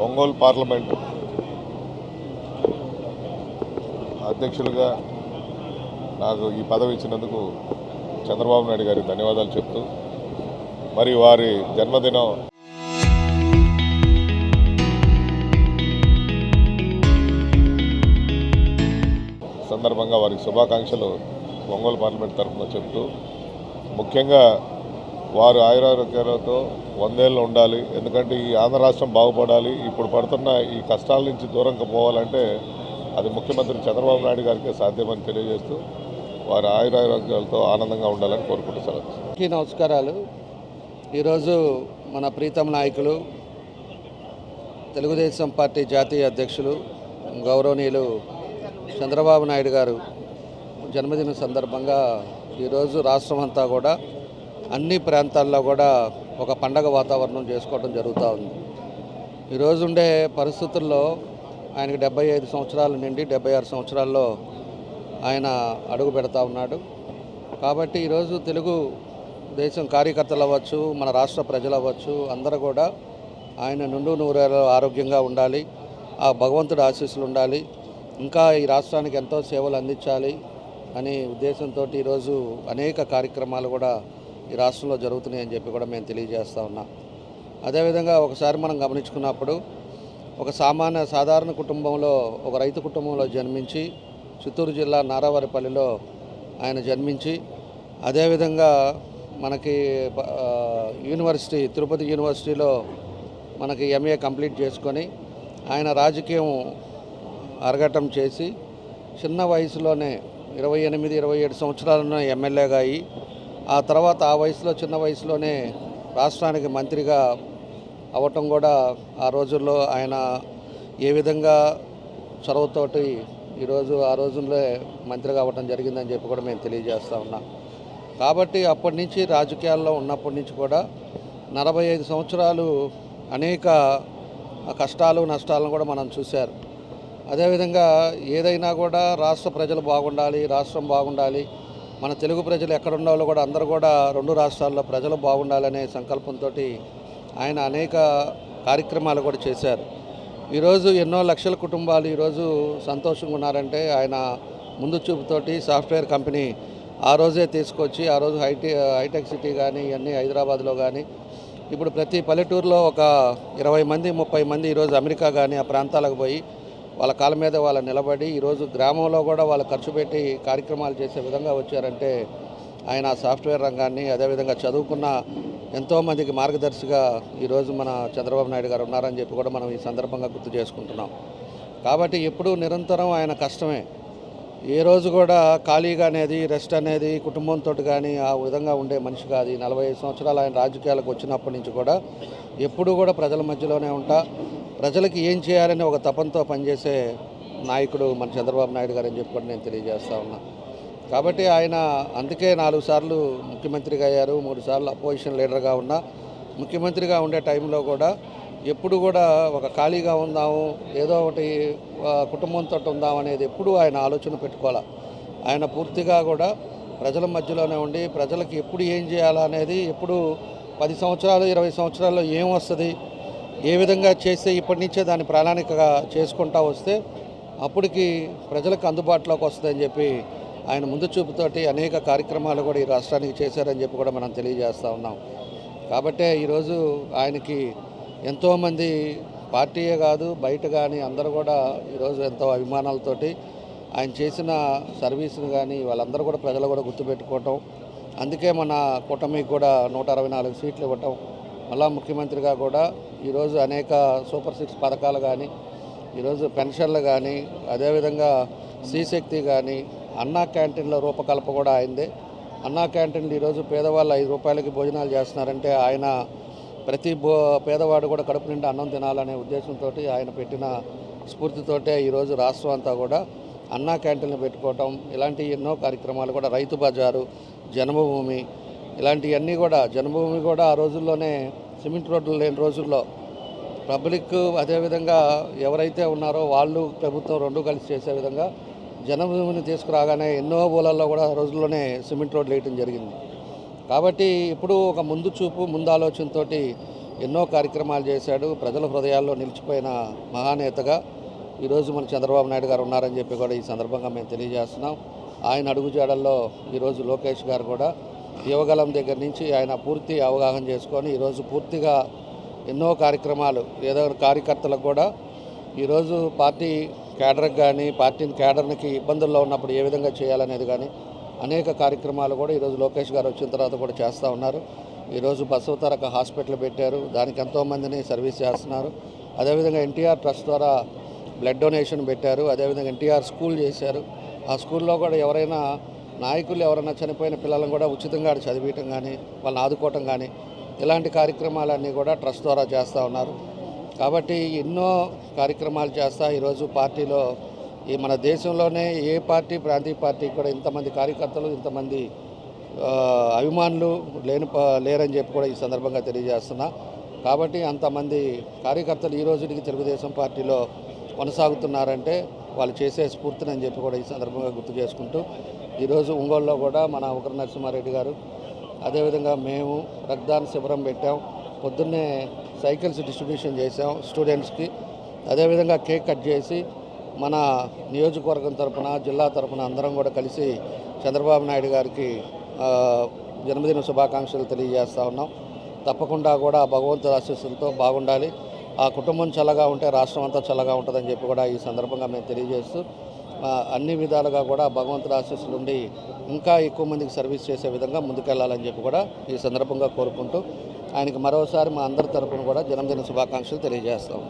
Ongole parliament అధ్యక్షులుగా నాకు ఈ పదవి ఇచ్చినందుకు చంద్రబాబు నాయుడు గారికి ధన్యవాదాలు చెప్తూ మరి వారి జన్మదినం సందర్భంగా వారికి శుభాకాంక్షలు ఒంగోలు పార్లమెంట్ తరఫున చెప్తూ ముఖ్యంగా వారు ఆయురారోగ్యాలతో 100 ఏళ్ళు ఉండాలి. ఎందుకంటే ఈ ఆంధ్ర రాష్ట్రం బాగుపడాలి. ఇప్పుడు పడుతున్న ఈ కష్టాల నుంచి దూరంగా పోవాలంటే అది ముఖ్యమంత్రి చంద్రబాబు నాయుడు గారికి సాధ్యమని తెలియజేస్తూ వారి ఆయురారోగ్యాలతో ఆనందంగా ఉండాలని కోరుకుంటూ సెలవు. నమస్కారాలు. ఈరోజు మన ప్రీతం నాయకులు తెలుగుదేశం పార్టీ జాతీయ అధ్యక్షులు గౌరవనీయులు చంద్రబాబు నాయుడు గారు జన్మదిన సందర్భంగా ఈరోజు రాష్ట్రం అంతా కూడా అన్ని ప్రాంతాల్లో కూడా ఒక పండగ వాతావరణం చేసుకోవడం జరుగుతూ ఉంది. ఈరోజు ఉండే పరిస్థితుల్లో ఆయనకి 75 సంవత్సరాల నుండి 76 సంవత్సరాల్లో ఆయన అడుగు పెడతా ఉన్నాడు. కాబట్టి ఈరోజు తెలుగు దేశం కార్యకర్తలు అవ్వచ్చు, మన రాష్ట్ర ప్రజలు అవ్వచ్చు, అందరూ కూడా ఆయన నిండు నూరేళ్ళు ఆరోగ్యంగా ఉండాలి, ఆ భగవంతుడి ఆశీస్సులు ఉండాలి, ఇంకా ఈ రాష్ట్రానికి ఎంతో సేవలు అందించాలి అనే ఉద్దేశంతో ఈరోజు అనేక కార్యక్రమాలు కూడా ఈ రాష్ట్రంలో జరుగుతున్నాయని చెప్పి కూడా మేము తెలియజేస్తూ ఉన్నాం. అదేవిధంగా ఒకసారి మనం గమనించుకున్నప్పుడు ఒక సాధారణ కుటుంబంలో, ఒక రైతు కుటుంబంలో జన్మించి చిత్తూరు జిల్లా నారావారిపల్లిలో ఆయన జన్మించి అదేవిధంగా మనకి యూనివర్సిటీ తిరుపతి యూనివర్సిటీలో మనకి ఎంఏ కంప్లీట్ చేసుకొని ఆయన రాజకీయం అరగటం చేసి చిన్న వయసులోనే 28-27 సంవత్సరాలను ఎమ్మెల్యేగా అయ్యి ఆ తర్వాత ఆ వయసులో చిన్న వయసులోనే రాష్ట్రానికి మంత్రిగా అవ్వటం కూడా ఆ రోజుల్లో ఆయన ఏ విధంగా చొరవతోటి ఈరోజు ఆ రోజుల్లో మంత్రిగా అవ్వటం జరిగిందని చెప్పి కూడా మేము తెలియజేస్తూ ఉన్నాం. కాబట్టి అప్పటి నుంచి రాజకీయాల్లో ఉన్నప్పటి నుంచి కూడా 45 సంవత్సరాలు అనేక కష్టాలు నష్టాలను కూడా మనం చూశారు. అదేవిధంగా ఏదైనా కూడా రాష్ట్ర ప్రజలు బాగుండాలి, రాష్ట్రం బాగుండాలి, మన తెలుగు ప్రజలు ఎక్కడున్న వాళ్ళు కూడా అందరూ కూడా 2 రాష్ట్రాల్లో ప్రజలు బాగుండాలనే సంకల్పంతో ఆయన అనేక కార్యక్రమాలు కూడా చేశారు. ఈరోజు ఎన్నో లక్షల కుటుంబాలు ఈరోజు సంతోషంగా ఉన్నారంటే ఆయన ముందు చూపుతోటి సాఫ్ట్వేర్ కంపెనీ ఆ రోజే తీసుకొచ్చి ఆ రోజు హైటెక్ సిటీ కానీ ఇవన్నీ హైదరాబాద్లో కానీ ఇప్పుడు ప్రతి పల్లెటూరులో ఒక 20 మంది 30 మంది ఈరోజు అమెరికా కానీ ఆ ప్రాంతాలకు పోయి వాళ్ళ కాళ్ళ మీద వాళ్ళు నిలబడి ఈరోజు గ్రామంలో కూడా వాళ్ళు ఖర్చు పెట్టి కార్యక్రమాలు చేసే విధంగా వచ్చారంటే ఆయన సాఫ్ట్వేర్ రంగాన్ని అదేవిధంగా చదువుకున్న ఎంతోమందికి మార్గదర్శిగా ఈరోజు మన చంద్రబాబు నాయుడు గారు ఉన్నారని చెప్పి కూడా మనం ఈ సందర్భంగా గుర్తు చేసుకుంటున్నాం. కాబట్టి ఎప్పుడూ నిరంతరం ఆయన కష్టమే, ఏ రోజు కూడా ఖాళీగా అనేది రెస్ట్ అనేది కుటుంబంతో కానీ ఆ విధంగా ఉండే మనిషి కాదు. 45 సంవత్సరాలు ఆయన రాజకీయాలకు వచ్చినప్పటి నుంచి కూడా ఎప్పుడూ కూడా ప్రజల మధ్యలోనే ఉంటా, ప్రజలకి ఏం చేయాలని ఒక తపంతో పనిచేసే నాయకుడు మన చంద్రబాబు నాయుడు గారు అని చెప్పి కూడా నేను తెలియజేస్తూ ఉన్నా. కాబట్టి ఆయన అందుకే 4 సార్లు ముఖ్యమంత్రిగా అయ్యారు, 3 సార్లు అపోజిషన్ లీడర్గా ఉన్నా. ముఖ్యమంత్రిగా ఉండే టైంలో కూడా ఎప్పుడు కూడా ఒక ఖాళీగా ఉందాము, ఏదో ఒకటి కుటుంబంతో ఉందాం అనేది ఎప్పుడూ ఆయన ఆలోచన పెట్టుకోవాలి. ఆయన పూర్తిగా కూడా ప్రజల మధ్యలోనే ఉండి ప్రజలకు ఎప్పుడు ఏం చేయాలా అనేది ఎప్పుడు 10 సంవత్సరాలు 20 సంవత్సరాల్లో ఏం వస్తుంది, ఏ విధంగా చేస్తే ఇప్పటి నుంచే దాన్ని ప్రణాళికగా చేసుకుంటూ వస్తే అప్పటికి ప్రజలకు అందుబాటులోకి వస్తుందని చెప్పి ఆయన ముందు చూపుతోటి అనేక కార్యక్రమాలు కూడా ఈ రాష్ట్రానికి చేశారని చెప్పి కూడా మనం తెలియజేస్తూ ఉన్నాం. కాబట్టే ఈరోజు ఆయనకి ఎంతోమంది పార్టీయే కాదు బయట కానీ అందరూ కూడా ఈరోజు ఎంతో అభిమానాలతోటి ఆయన చేసిన సర్వీసును కానీ వాళ్ళందరూ కూడా ప్రజలు కూడా గుర్తుపెట్టుకోవటం, అందుకే మన కూటమికి కూడా 164 సీట్లు ఇవ్వటం, మళ్ళా ముఖ్యమంత్రిగా కూడా ఈరోజు అనేక సూపర్ 6 పథకాలు కానీ ఈరోజు పెన్షన్లు కానీ అదేవిధంగా శ్రీశక్తి కానీ అన్నా క్యాంటీన్ల రూపకల్ప కూడా అయిందే. అన్నా క్యాంటీన్లు ఈరోజు పేదవాళ్ళు 5 రూపాయలకి భోజనాలు చేస్తున్నారంటే ఆయన ప్రతి పేదవాడు కూడా కడుపు నిండా అన్నం తినాలనే ఉద్దేశంతో ఆయన పెట్టిన స్ఫూర్తితోటే ఈరోజు రాష్ట్రం అంతా కూడా అన్నా క్యాంటీన్లు పెట్టుకోవటం, ఇలాంటి ఎన్నో కార్యక్రమాలు కూడా రైతు బజారు, జన్మభూమి ఇలాంటివన్నీ కూడా జన్మభూమి కూడా ఆ రోజుల్లోనే సిమెంట్ రోడ్లు లేని రోజుల్లో పబ్లిక్ అదేవిధంగా ఎవరైతే ఉన్నారో వాళ్ళు ప్రభుత్వం 2 కలిసి చేసే విధంగా జన్మభూమిని తీసుకురాగానే ఎన్నో ఊళ్ళల్లో కూడా ఆ రోజుల్లోనే సిమెంట్ రోడ్లు వేయటం జరిగింది. కాబట్టి ఇప్పుడు ఒక ముందు చూపు ముందు ఆలోచనతో ఎన్నో కార్యక్రమాలు చేశాడు. ప్రజల హృదయాల్లో నిలిచిపోయిన మహానేతగా ఈరోజు మన చంద్రబాబు నాయుడు గారు ఉన్నారని చెప్పి కూడా ఈ సందర్భంగా మేము తెలియజేస్తున్నాం. ఆయన అడుగుజాడల్లో ఈరోజు లోకేష్ గారు కూడా యువగలం దగ్గర నుంచి ఆయన పూర్తి అవగాహన చేసుకొని ఈరోజు పూర్తిగా ఎన్నో కార్యక్రమాలు ఏదో కార్యకర్తలకు కూడా ఈరోజు పార్టీ కేడర్కి కానీ పార్టీని కేడర్కి ఇబ్బందుల్లో ఉన్నప్పుడు ఏ విధంగా చేయాలనేది కానీ అనేక కార్యక్రమాలు కూడా ఈరోజు లోకేష్ గారు వచ్చిన తర్వాత కూడా చేస్తూ ఉన్నారు. ఈరోజు బసవతారక హాస్పిటల్ పెట్టారు, దానికి ఎంతోమందిని సర్వీస్ చేస్తున్నారు. అదేవిధంగా ఎన్టీఆర్ ట్రస్ట్ ద్వారా బ్లడ్ డొనేషన్ పెట్టారు. అదేవిధంగా ఎన్టీఆర్ స్కూల్ చేశారు. ఆ స్కూల్లో కూడా ఎవరైనా నాయకులు ఎవరైనా చనిపోయిన పిల్లలను కూడా ఉచితంగా చదివించడం కానీ వాళ్ళని ఆదుకోవటం కానీ ఇలాంటి కార్యక్రమాలన్నీ కూడా ట్రస్ట్ ద్వారా చేస్తూ ఉన్నారు. కాబట్టి ఎన్నో కార్యక్రమాలు చేస్తా ఈరోజు పార్టీలో ఈ మన దేశంలోనే ఏ పార్టీ ప్రాంతీయ పార్టీ కూడా ఇంతమంది కార్యకర్తలు ఇంతమంది అభిమానులు లేరని చెప్పి కూడా ఈ సందర్భంగా తెలియజేస్తున్నా. కాబట్టి అంతమంది కార్యకర్తలు ఈ రోజుకి తెలుగుదేశం పార్టీలో కొనసాగుతున్నారంటే వాళ్ళు చేసే స్ఫూర్తిని అని చెప్పి కూడా ఈ సందర్భంగా గుర్తు చేసుకుంటూ ఈరోజు ఒంగోలులో కూడా మన ఉగ్ర నరసింహారెడ్డి గారు అదేవిధంగా మేము రక్తదాన శిబిరం పెట్టాం. పొద్దున్నే సైకిల్స్ డిస్ట్రిబ్యూషన్ చేసాం స్టూడెంట్స్కి. అదేవిధంగా కేక్ కట్ చేసి మన నియోజకవర్గం తరపున జిల్లా తరపున అందరం కూడా కలిసి చంద్రబాబు నాయుడు గారికి జన్మదిన శుభాకాంక్షలు తెలియజేస్తూ ఉన్నాం. తప్పకుండా కూడా భగవంతుడి ఆశీస్సులతో బాగుండాలి. ఆ కుటుంబం చల్లగా ఉంటే రాష్ట్రం అంతా చల్లగా ఉంటుందని చెప్పి కూడా ఈ సందర్భంగా మేము తెలియజేస్తూ అన్ని విధాలుగా కూడా భగవంతుడి ఆశీస్సులు ఉండి ఇంకా ఎక్కువ మందికి సర్వీస్ చేసే విధంగా ముందుకెళ్లాలని చెప్పి కూడా ఈ సందర్భంగా కోరుకుంటూ ఆయనకి మరోసారి మా అందరి తరపున కూడా జన్మదిన శుభాకాంక్షలు తెలియజేస్తాం.